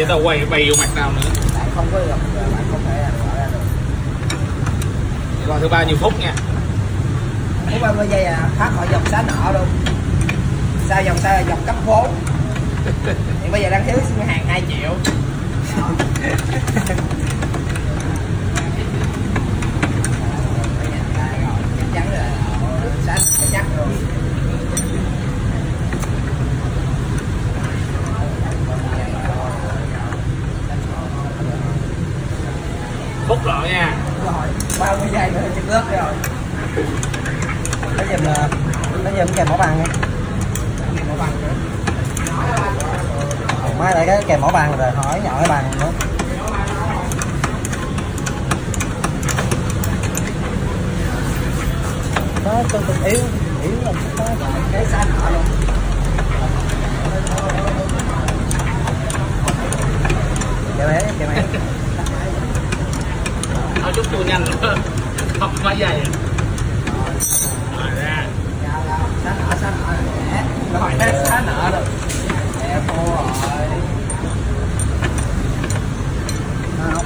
vậy tao quay bay vô mặt nào nữa. Bạn không có gặp, bạn không thể gọi ra được. Còn thứ bao nhiêu phút nha. Có 30 giây à, thoát khỏi dòng xá nợ luôn. Sao dòng sao là dòng cấp vốn. Thì bây giờ đang thiếu hàng 2 triệu. Chắc chắn là xá chắc rồi. Phút rồi nha. Rồi, 30 giây nữa chụp lớp rồi. Nó dùm là nó dùm kèm mỏ bằng nha. Mỏ bằng nữa. Mai lại cái kèm mỏ bằng rồi hỏi nhỏ cái bằng nữa. Nó tương yếu là có cái xa nọ luôn. Kìa mày. Thôi chút tôi nhanh nữa. Không mấy giây rồi. Rồi ra. Xá nợ rẻ. Rồi hết xá nợ rồi. Rẻ khô rồi.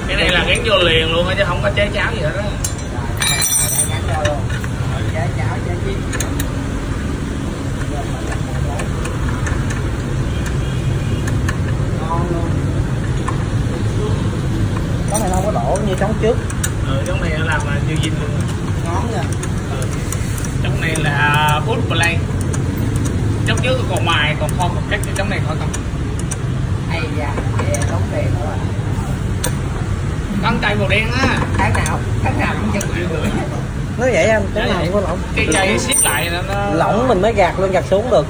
Cái này là gắn vô liền luôn chứ không có chế cháo gì hết đó. Đang gắn vô luôn. Chế cháo, chế chiên. Ngon luôn. Cái này không có đổ như trống trước. Trong này làm là như dinh luôn. Ngon nha. Trong này là food play. Trong trước còn mài còn kho còn cắt, trong này thôi không. Hay da, tốn tiền nữa. Con cây màu đen á. Tháng nào cũng chừng triệu rưỡi. Nói vậy anh, cái nào cũng có lỏng. Cái dây siết lại nó lỏng mình mới gạt lên gạt xuống được.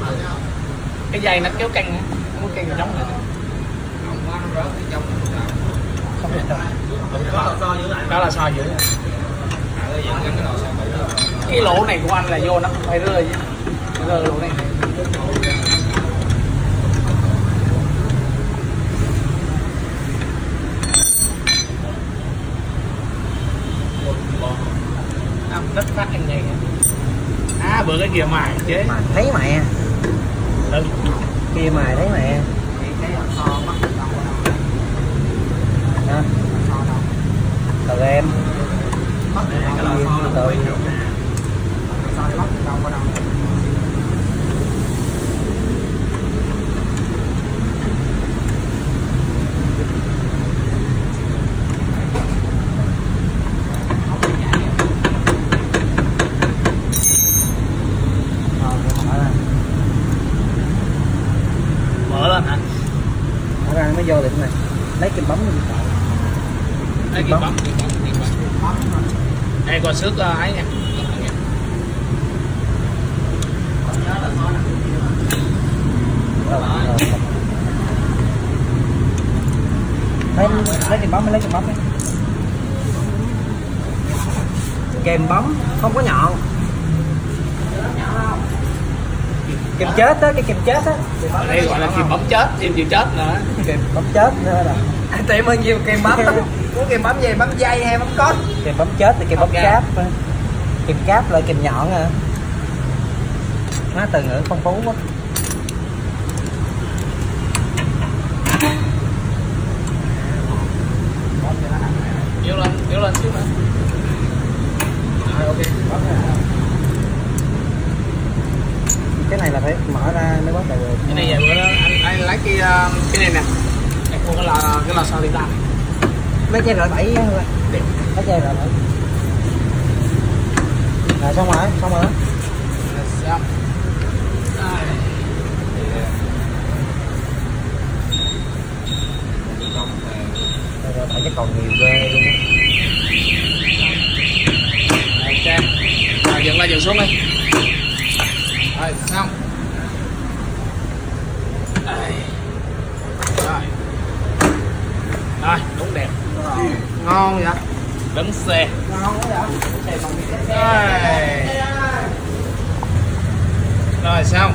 Cái dây nó kéo căng á, không có căng giống này. Đó là so giữa. Cái lỗ này của anh là vô nó phải rơi lỗ này. Đất phát anh này. Bữa cái kia mài chế. Mà thấy mẹ. Ừ. Kia mài thấy mẹ. Nè. Từ em. Từ. Mở lên hả? Mở ra mới vô được này. Lấy kim bấm đi. Lấy kim bấm. Đây còn xước ấy nha. Lấy kim bấm đi. Kèm bấm không có nhọn. Kìm chết á, cái kìm chết á. Đây gọi là kìm bấm chết, kìm chịu chết nữa. Kìm bấm chết nữa rồi. Tiệm ơn nhiều kìm bấm. Muốn kìm bấm gì, bấm dây hay bấm cốt? Kìm bấm chết thì kìm bấm cáp. Kìm cáp lại kìm nhọn à. Nó từ ngữ phong phú quá. Yếu lên xíu nữa. Rồi ok. Cái này là phải mở ra mới bắt đầu. Cái này vậy bữa đó anh lấy cái này nè. Em mua cái lò xo titan. Lấy chai R7 á. Lấy chai R7. Rồi xong rồi. Xong. Rồi chắc còn nhiều ghê luôn. Đây xem. Rồi dừng lên dừng xuống đi. Rồi xong. Rồi đúng đẹp. Ngon vậy? Đứng xe. Ngon quá vậy? Rồi xong.